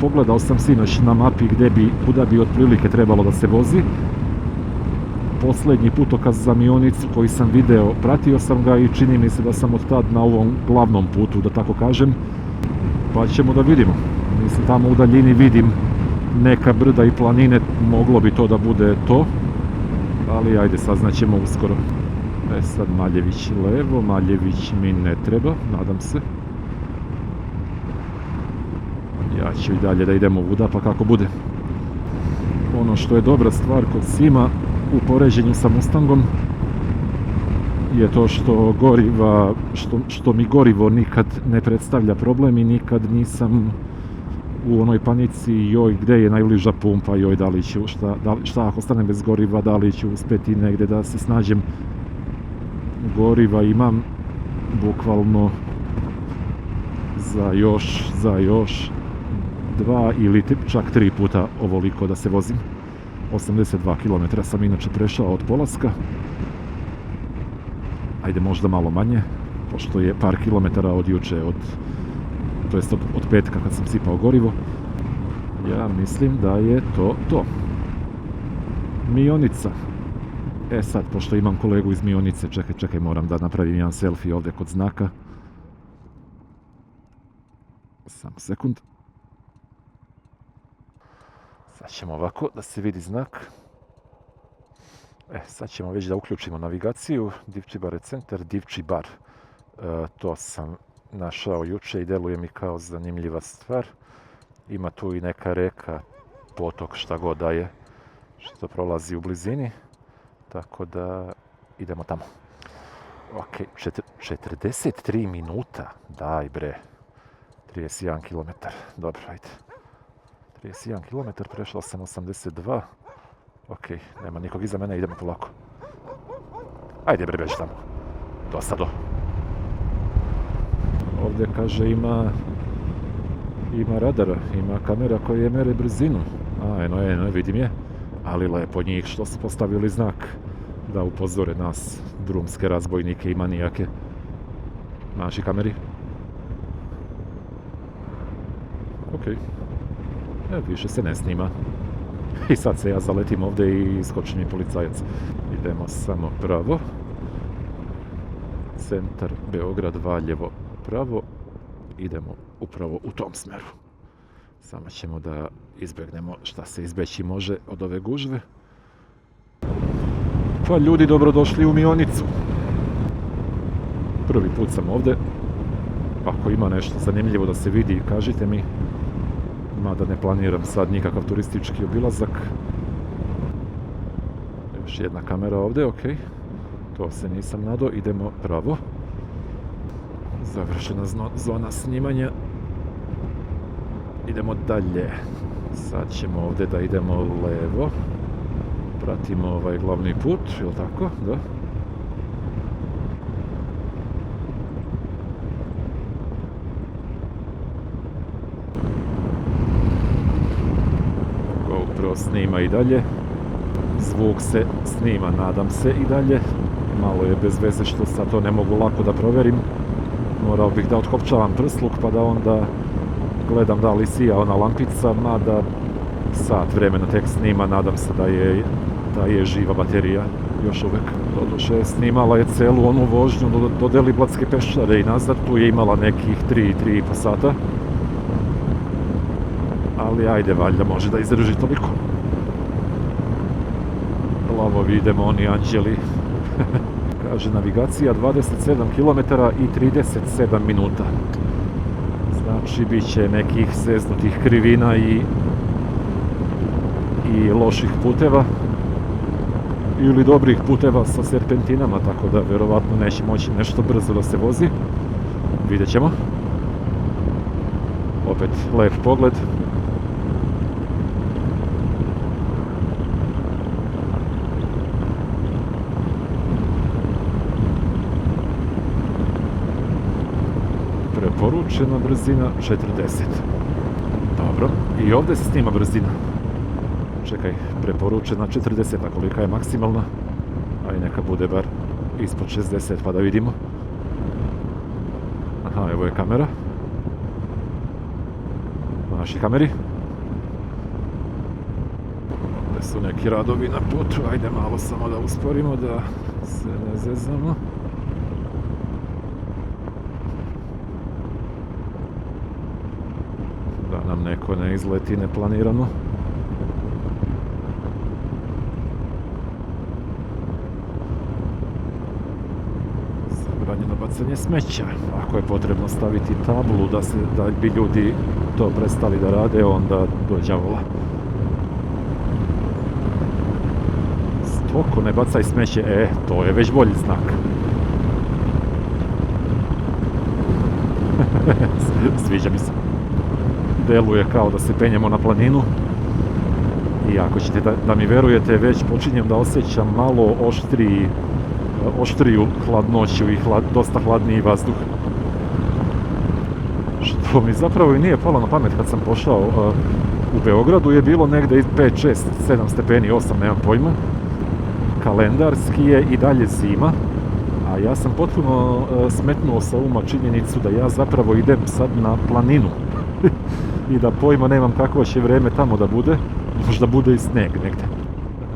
A: pogledao sam sinoć na mapi kuda bi otprilike trebalo da se vozi. Posljednji putokaz za Mionicu koji sam video, pratio sam ga i čini mi se da sam od tad na ovom glavnom putu, da tako kažem, pa ćemo da vidimo. Mislim, tamo u daljini vidim neka brda i planine, moglo bi to da bude to, ali ajde, saznaćemo uskoro. Sad Maljević levo, Maljević mi ne treba, nadam se. Ja ću i dalje da idemo ovuda, pa kako bude. Ono što je dobra stvar kod Sima u poređenju sa Mustangom je to što mi gorivo nikad ne predstavlja problem i nikad nisam u onoj panici, joj, gdje je najbliža pumpa, joj, da li ću, šta ako stanem bez goriva, da li ću uspjeti negdje da se snađem. Goriva imam bukvalno za još 2 ili čak 3 puta ovoliko da se vozim. 82 km sam inače prešao od polaska. Ajde, možda malo manje, pošto je par kilometara od juče, to jest od petka kad sam sipao gorivo. Ja mislim da je to. Mionica. Sad, pošto imam kolegu iz Mionice, čekaj, moram da napravim jedan selfie ovdje kod znaka. Samo sekund. Sad ćemo ovako da se vidi znak. Sad ćemo već da uključimo navigaciju. Divčibar je centar, Divčibar. To sam našao juče i deluje mi kao zanimljiva stvar. Ima tu i neka reka, potok, šta god da je, što prolazi u blizini. Tako da idemo tamo. Ok, 43 minuta. Daj bre. 31 km. Dobro, ajde. 31 km, prešao sam 82. Ok, nema nikog iza mene, idemo polako. Ajde bre, beži tamo. Dosado. Ovdje kaže ima radara, ima kamera koje mere brzinu. Eno, vidim je. Ali lepo njih što su postavili znak da upozore nas, drumske razbojnike i manijake. Naši kameri. Ok. Više se ne snima. I sad se ja zaletim ovdje i skoči mi policajac. Idemo samo pravo. Centar Beograd, Valjevo, pravo. idemo upravo u tom smjeru. Samo ćemo da izbjegnemo šta se izbjeći može od ove gužve. Pa ljudi, dobrodošli u Mionicu. Prvi put sam ovdje. Ako ima nešto zanimljivo da se vidi, kažite mi. Mada ne planiram sad nikakav turistički obilazak. Još jedna kamera ovdje, ok. To se nisam nadao, idemo pravo. Završena zona snimanja. Idemo dalje. Sad ćemo ovdje da idemo levo. Pratimo ovaj glavni put, je li tako? Da. GoPro snima i dalje. Zvuk se snima, nadam se, i dalje. Malo je bez veze što sad to ne mogu lako da provjerim. Morao bih da otkopčavam prsluk pa da onda gledam da li sija ona lampica, mada sat vremena tek snima, nadam se da je živa baterija još uvijek. Doduše, snimala je celu onu vožnju do Deliblatske peščare i nazad, tu je imala nekih 3,5 sata. Ali ajde, valjda može da izdrži toliko. Lavovi, demoni, anđeli. Kaže navigacija 27 km i 37 minuta. Znači, bit će nekih zeznutih krivina i loših puteva. Ili dobrih puteva sa serpentinama, tako da verovatno neće moći nešto brzo da se vozi. Vidjet ćemo. Opet lep pogled. Preporučena brzina 40. Dobro, i ovdje se snima brzina. Čekaj, preporučena 40, a kolika je maksimalna? Aj, neka bude bar ispod 60 pa da vidimo. Aha, evo je kamera. Naši kameri. Ovdje su neki radovi na putu, ajde malo samo da usporimo, da se ne zezamo. Da nam neko ne izleti neplanirano. Zabranjeno bacanje smeća. Ako je potrebno staviti tablu da bi ljudi to prestali da rade, onda do đavola. Stoko, ne bacaj smeće, to je već bolji znak. Sviđa mi se. Deluje kao da se penjemo na planinu. I ako ćete da mi verujete, već počinjem da osjećam malo oštriju hladnoću i dosta hladniji vazduh. Što mi zapravo i nije palo na pamet kad sam pošao. U Beogradu je bilo negde 5, 6, 7 stepeni, 8, nemam pojma. Kalendarski je i dalje zima. A ja sam potpuno smetnuo sa uma činjenicu da ja zapravo idem sad na planinu. I da pojma nemam kakvo će vreme tamo da bude. Možda bude i sneg negde.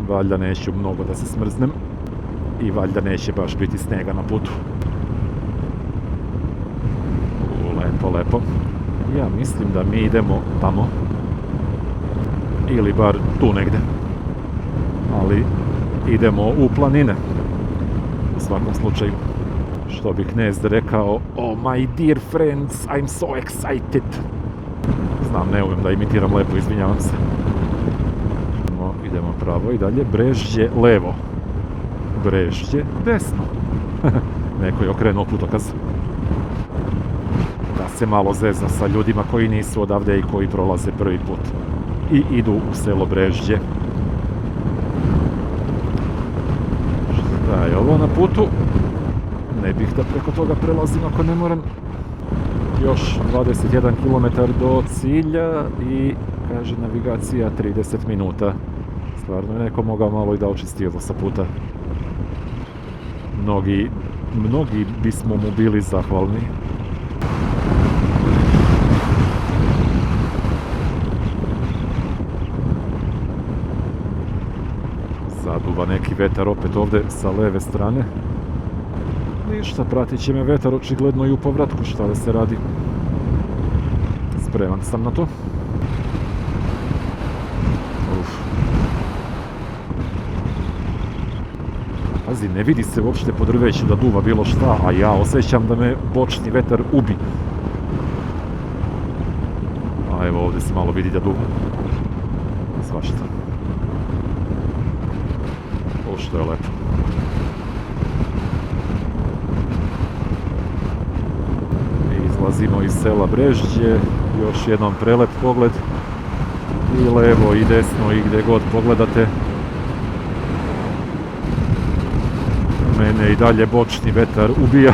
A: Valjda neću mnogo da se smrznem. I valjda neće baš biti snega na putu. Lepo, lepo. Ja mislim da mi idemo tamo. Ili bar tu negde. Ali idemo u planine. U svakom slučaju. Što bi Knezd rekao, oh my dear friends, I'm so excited. Znam, ne umem da imitiram lepo, izvinjavam se. Idemo pravo i dalje. Brežđe levo. Brežđe desno. Neko je okrenuo putokaz. Da se malo zeza sa ljudima koji nisu odavde i koji prolaze prvi put. I idu u selo Brežđe. Šta je ovo na putu? Ne bih da preko toga prelazim ako ne moram. Još 21 km do cilja i, kaže navigacija, 30 minuta. Stvarno je neko mogao malo i da očisti ovo sa puta. Mnogi bismo mu bili zahvalni. Zaduva neki vetar opet ovdje sa leve strane. Ništa, pratit će me vetar očigledno i u povratku, šta da se radi. spreman sam na to. Uf. Pazi, ne vidi se uopšte po drveću da duva bilo šta, a ja osjećam da me bočni vetar ubi. A evo ovdje se malo vidi da duva. Svašta. O, što je lepo. Izlazimo iz sela Brežđe, još jednom prelep pogled. I levo i desno i gdje god pogledate. Mene i dalje bočni vetar ubija.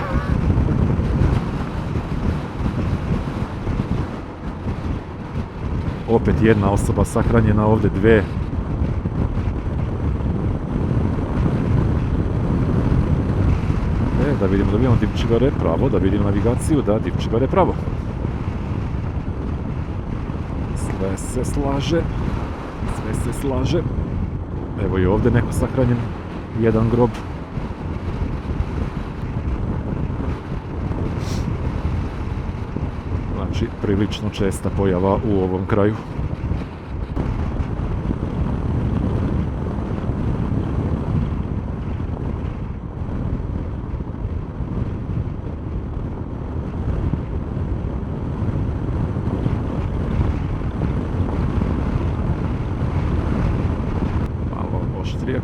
A: Opet jedna osoba sahranjena, ovdje dve. Da vidimo, da vidimo Divčibare pravo, da vidimo navigaciju, da Divčibare pravo. Sve se slaže, sve se slaže. Evo i ovdje neko sahranjen, jedan grob. Znači, prilično česta pojava u ovom kraju.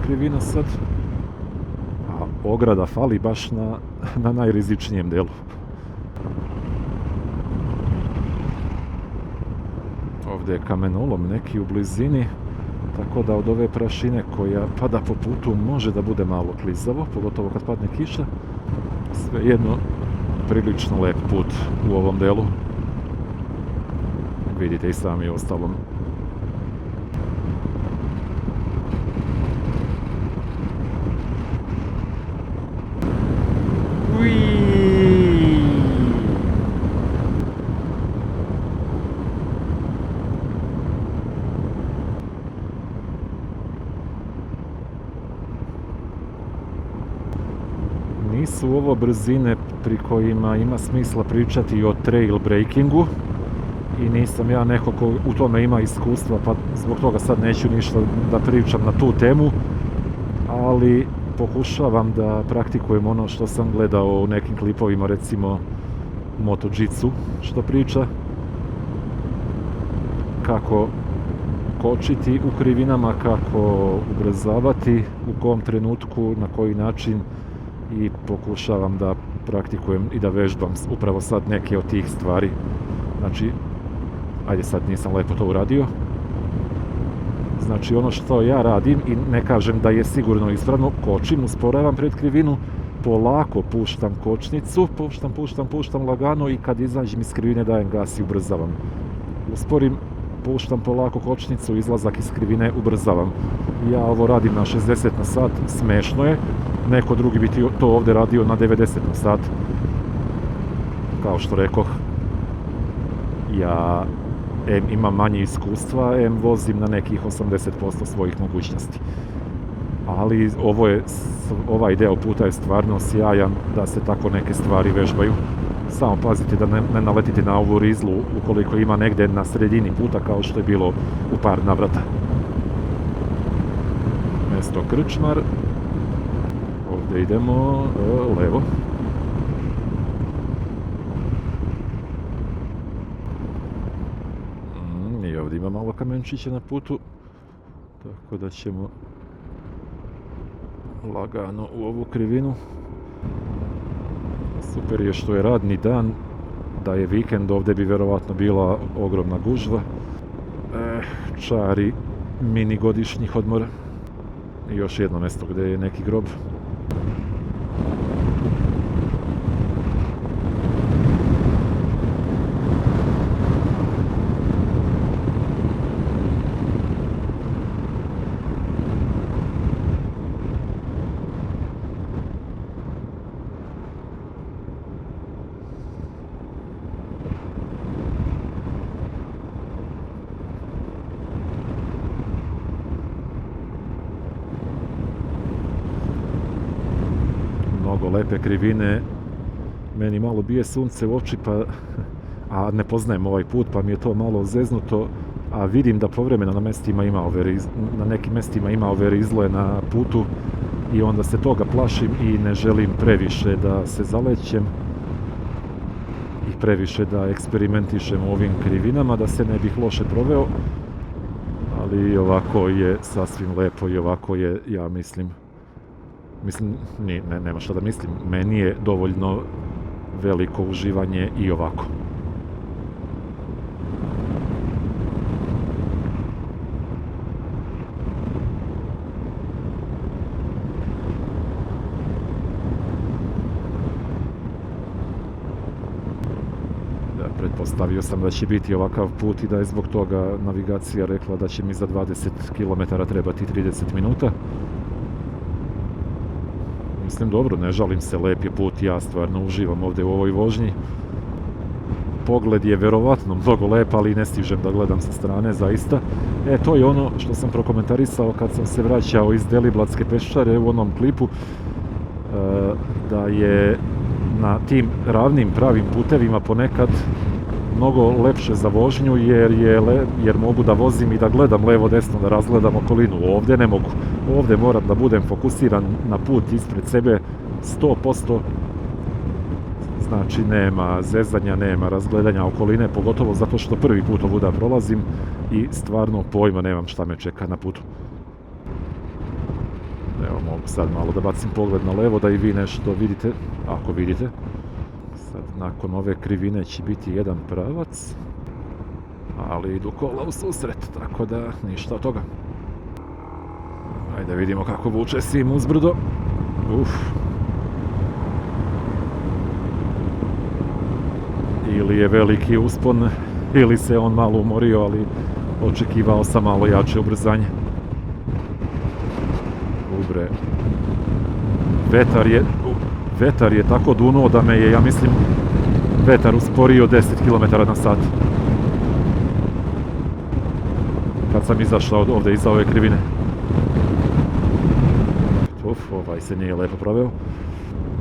A: Krivina sad, a ograda fali baš na najrizičnijem delu. Ovdje je kamenolom neki u blizini, tako da od ove prašine koja pada po putu može da bude malo klizavo, pogotovo kad padne kiša. Svejedno, prilično lep put u ovom delu. Vidite i sami ostalom. Nisu ovo brzine pri kojima ima smisla pričati o trail breakingu i nisam ja neko ko u tome ima iskustva, pa zbog toga sad neću ništa da pričam na tu temu, ali pokušavam da praktikujem ono što sam gledao u nekim klipovima, recimo MotoJitsu što priča, kako kočiti u krivinama, kako ubrzavati, u kom trenutku, na koji način, i pokušavam da praktikujem i da vežbam upravo sad neke od tih stvari. Znači, ajde sad nisam lepo to uradio. Znači ono što ja radim, i ne kažem da je sigurno ispravno, kočim, usporavam pred krivinu, polako puštam kočnicu, puštam lagano i kad izađem iz krivine dajem gas i ubrzavam. Usporim, puštam polako kočnicu, izlazak iz krivine, ubrzavam. Ja ovo radim na 60 na sat, smešno je, neko drugi bi to ovdje radio na 90 na sat. Kao što rekoh, ja imam manje iskustva, vozim na nekih 80% svojih mogućnosti. Ali ovaj deo puta je stvarno sjajan da se tako neke stvari vežbaju. Samo pazite da ne naletite na ovu rizlu ukoliko ima negdje na sredini puta kao što je bilo u par navrata. Mjesto Krčmar. Ovdje idemo levo. I ovdje ima malo kamenčića na putu, tako da ćemo lagano u ovu krivinu. Super je što je radni dan, da je vikend ovdje bi vjerovatno bila ogromna gužva. Čari mini godišnjih odmora. I još jedno mjesto gdje je neki grob. Lepe krivine, meni malo bije sunce u oči, pa a ne poznajem ovaj put pa mi je to malo zeznuto, a vidim da povremeno na nekim mjestima ima ove rizle na putu i onda se toga plašim i ne želim previše da se zalećem i previše da eksperimentišem u ovim krivinama, da se ne bih loše proveo, ali ovako je sasvim lepo i ovako je, ja mislim, nema šta da mislim, meni je dovoljno veliko uživanje i ovako. Pretpostavio sam da će biti ovakav put i da je zbog toga navigacija rekla da će mi za 20 km trebati 30 minuta. Mislim, dobro, ne žalim se, lep je put, ja stvarno uživam ovdje u ovoj vožnji. Pogled je verovatno mnogo lep, ali ne stižem da gledam sa strane, zaista. To je ono što sam prokomentarisao kad sam se vraćao iz Deliblatske peščare u onom klipu, da je na tim ravnim pravim putevima ponekad mnogo lepše za vožnju jer mogu da vozim i da gledam levo desno, da razgledam okolinu. Ovdje ne mogu. Ovdje moram da budem fokusiran na put ispred sebe 100%. Znači nema zezanja, nema razgledanja okoline, pogotovo zato što prvi put ovuda prolazim i stvarno pojma nemam šta me čeka na putu. Evo, mogu sad malo da bacim pogled na levo da i vi nešto vidite, ako vidite. Sad nakon ove krivine će biti jedan pravac, ali idu kola u susret, tako da ništa od toga. Ajde vidimo kako vuče Sim uzbrdo. Ili je veliki uspon, ili se on malo umorio, ali očekivao sam malo jače ubrzanje. Ubre. Vetar je tako dunuo da me je, ja mislim, vetar usporio 10 km/h. Kad sam izašao ovdje iza ove krivine. Ovaj se nije lepo proveo.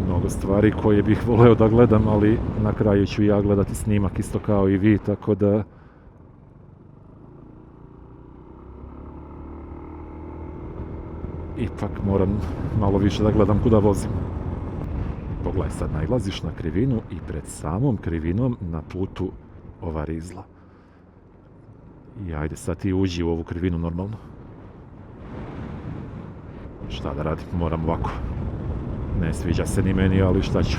A: Mnogo stvari koje bih voleo da gledam, ali na kraju ću ja gledati snimak isto kao i vi, tako da... Ipak moram malo više da gledam kuda vozim. Pogledaj, sad nailaziš na krivinu i pred samom krivinom na putu ova rizla. I ajde sad ti uđi u ovu krivinu normalno. Šta da radim, moram ovako. Ne sviđa se ni meni, ali šta ću.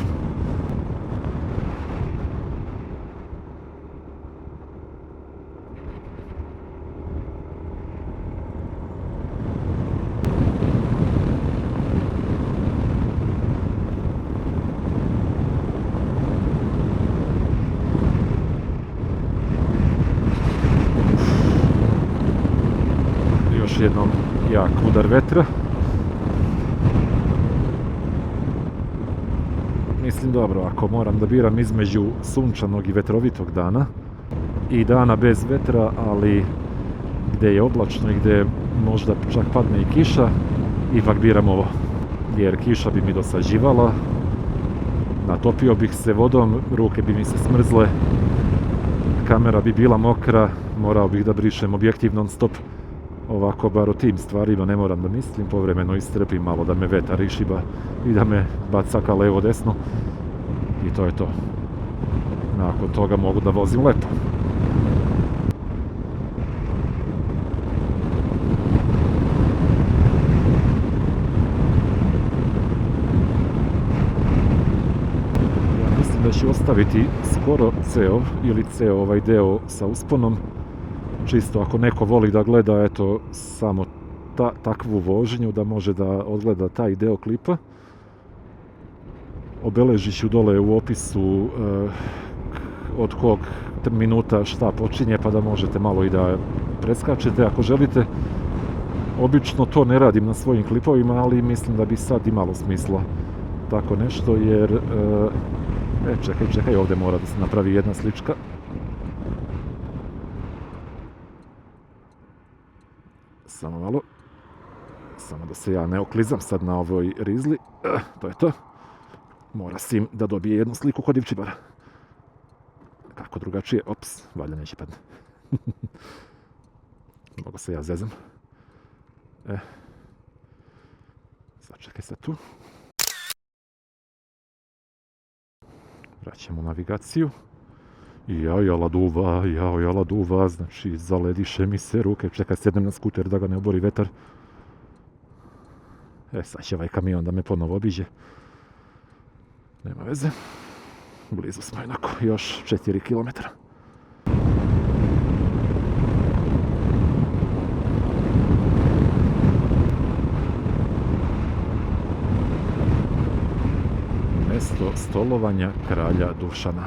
A: Još jednom jak udar vetra. Mislim, dobro, ako moram da biram između sunčanog i vetrovitog dana i dana bez vetra, ali gdje je oblačno i gdje možda čak padne i kiša, ipak biram ovo. Jer kiša bi mi dosađivala, natopio bih se vodom, ruke bi mi se smrzle, kamera bi bila mokra, morao bih da brišem objektiv non stop. Ovako, bar o tim stvarima ne moram da mislim, povremeno istrpim malo da me vetar išiba i da me baca ka levo desno i to je to. Nakon toga mogu da vozim lepo. Ja mislim da ću ostaviti skoro ceo ovaj deo sa usponom. Čisto ako neko voli da gleda, eto, samo takvu vožnju, da može da odgleda taj deo klipa. Obeležit ću dole u opisu od kog minuta šta počinje, pa da možete malo i da preskačete ako želite. Obično to ne radim na svojim klipovima, ali mislim da bi sad imalo smisla tako nešto, jer... čekaj, ovdje mora da se napravi jedna slička. Samo malo. Samo da se ja ne oklizam sad na ovoj rizli. To je to. Mora Sim da dobije jednu sliku kod Ivčibara. Ako drugačije, ops, valjda neće padne. Mogu se ja zezam. Sačekaj se tu. Vraćamo navigaciju. Jala duva, znači zalediše mi se ruke, čekaj sjednem na skuter da ga ne obori vetar. Sad će ovaj kamion da me ponovo obiđe. Nema veze. Blizu smo jednako, još 4 km. Mjesto stolovanja kralja Dušana.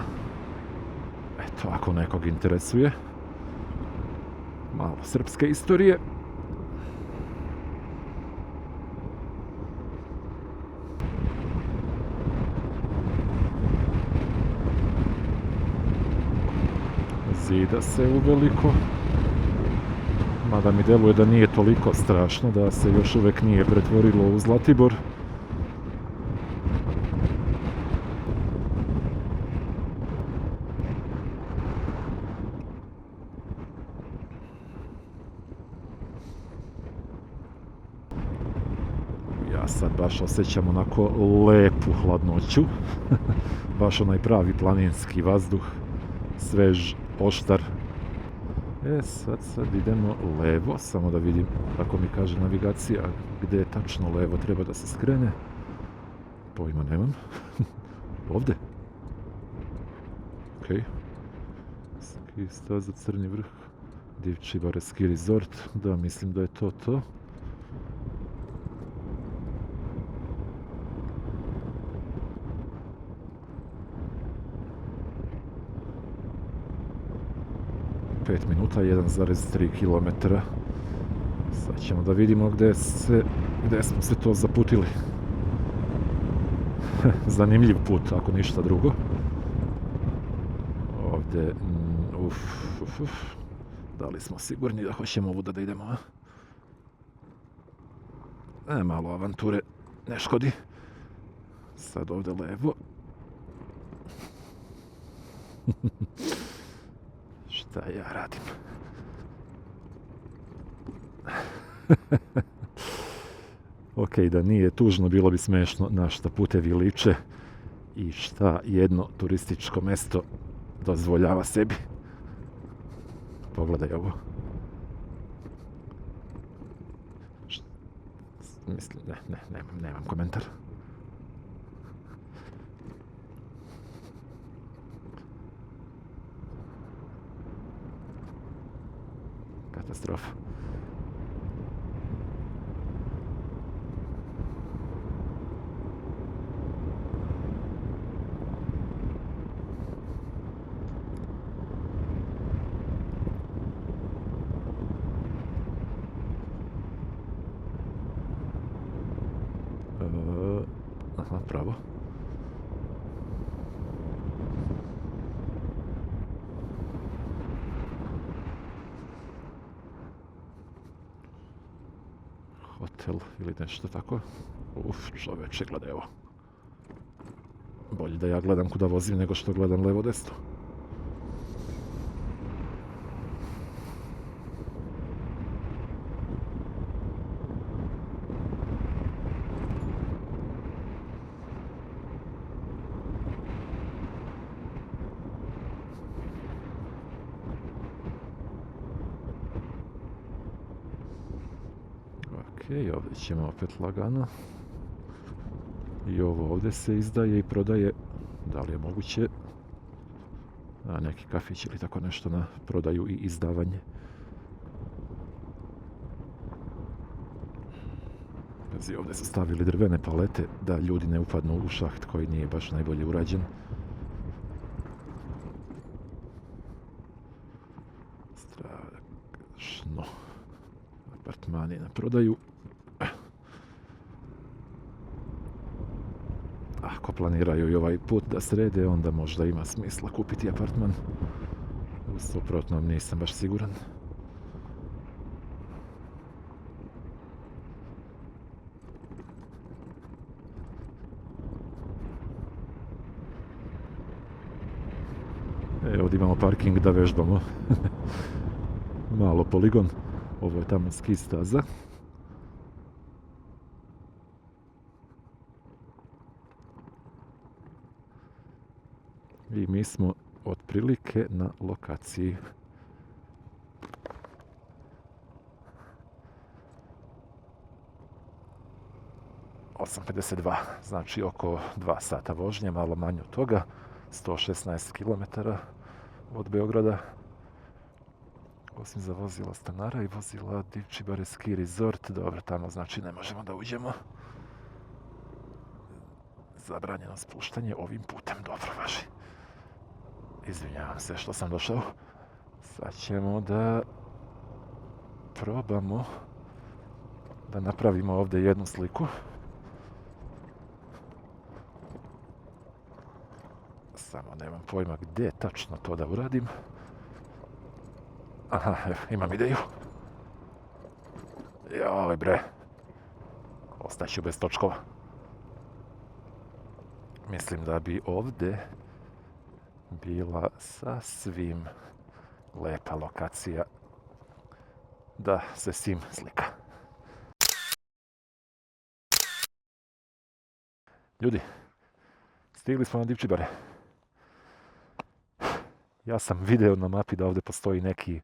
A: Eto, ako nekog interesuje. Malo srpske istorije. Zida se uveliko. Mada mi deluje da nije toliko strašno, da se još uvek nije pretvorilo u Zlatibor. Ja sad baš osjećam onako lepu hladnoću. Baš onaj pravi planinski vazduh. Svež, oštar. Sad idemo levo, samo da vidim kako mi kaže navigacija gdje je tačno levo treba da se skrene. Pojma nemam. Ovdje. Okej. Ski staza Crni vrh. Divčibare ski resort. Da, mislim da je to. Pet minuta, 1,3 km. Sad ćemo da vidimo gdje smo se to zaputili. Zanimljiv put, ako ništa drugo. Ovdje, da li smo sigurni da hoćemo ovuda da idemo, a? Malo avanture ne škodi. Sad ovdje levo. Šta ja radim? Ok, da nije tužno, bilo bi smešno na šta putevi liče i šta jedno turističko mesto dozvoljava sebi. Pogledaj ovo. Mislim, nemam komentar. Katastrofa. Aha, pravo. Hotel ili nešto tako. Čoveče, gledaj ovo. Bolje da ja gledam kuda vozim nego što gledam levo desno. Ok, ovdje ćemo opet lagano. I ovo ovdje se izdaje i prodaje. Da li je moguće? Neki kafić ili tako nešto na prodaju i izdavanje. Pazi, ovdje su stavili drvene palete da ljudi ne upadnu u šaht koji nije baš najbolje urađen. Strašno. Apartmani na prodaju. Ako planiraju i ovaj put da srede, onda možda ima smisla kupiti apartman. U suprotnom nisam baš siguran. Ovdje imamo parking da vežbamo. Malo poligon. Ovo je tamo ski staza. I mi smo otprilike na lokaciji. ...8:52, znači oko 2 sata vožnje, malo manje od toga, 116 km od Beograda. Osim za vozila stanara i vozila Divčibare Ski Resort, dobro, tamo znači ne možemo da uđemo. Zabranjeno spuštanje ovim putem, dobro važi. Izvinjavam se što sam došao. Sad ćemo da probamo da napravimo ovdje jednu sliku. Samo nemam pojma gdje tačno to da uradim. Aha, evo, imam ideju. Joj bre. Ostaću bez točkova. Mislim da bi ovdje bila sasvim lepa lokacija da se sim slika. Ljudi, stigli smo na Divčibare. Ja sam video na mapi da ovdje postoji neki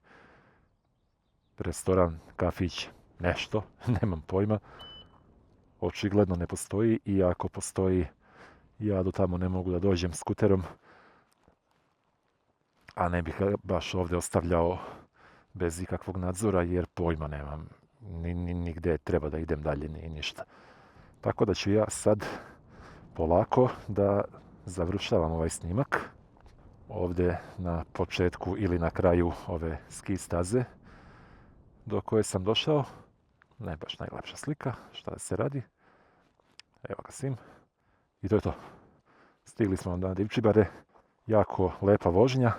A: restoran, kafić, nešto, nemam pojma. Očigledno ne postoji i ako postoji, ja do tamo ne mogu da dođem skuterom. A ne bih ga baš ovdje ostavljao bez ikakvog nadzora jer pojma nemam. Ni gdje treba da idem dalje, ni ništa. Tako da ću ja sad polako da završavam ovaj snimak. Ovdje na početku ili na kraju ove ski staze do koje sam došao. Ne baš najlepša slika, šta da se radi. Evo ga sim. I to je to. Stigli smo na Divčibare. Jako lepa vožnja.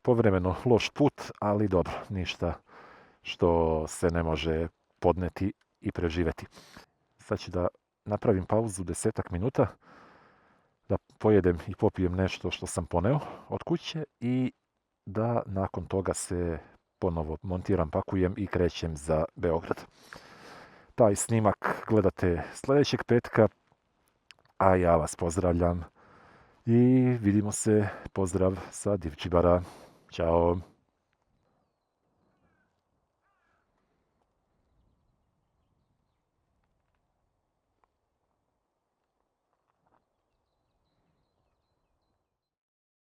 A: Povremeno loš put, ali dobro, ništa što se ne može podneti i preživjeti. Sad ću da napravim pauzu 10 minuta, da pojedem i popijem nešto što sam poneo od kuće i da nakon toga se ponovo montiram, pakujem i krećem za Beograd. Taj snimak gledate sljedećeg petka, a ja vas pozdravljam i vidimo se. Pozdrav sa Divčibara. Ćao.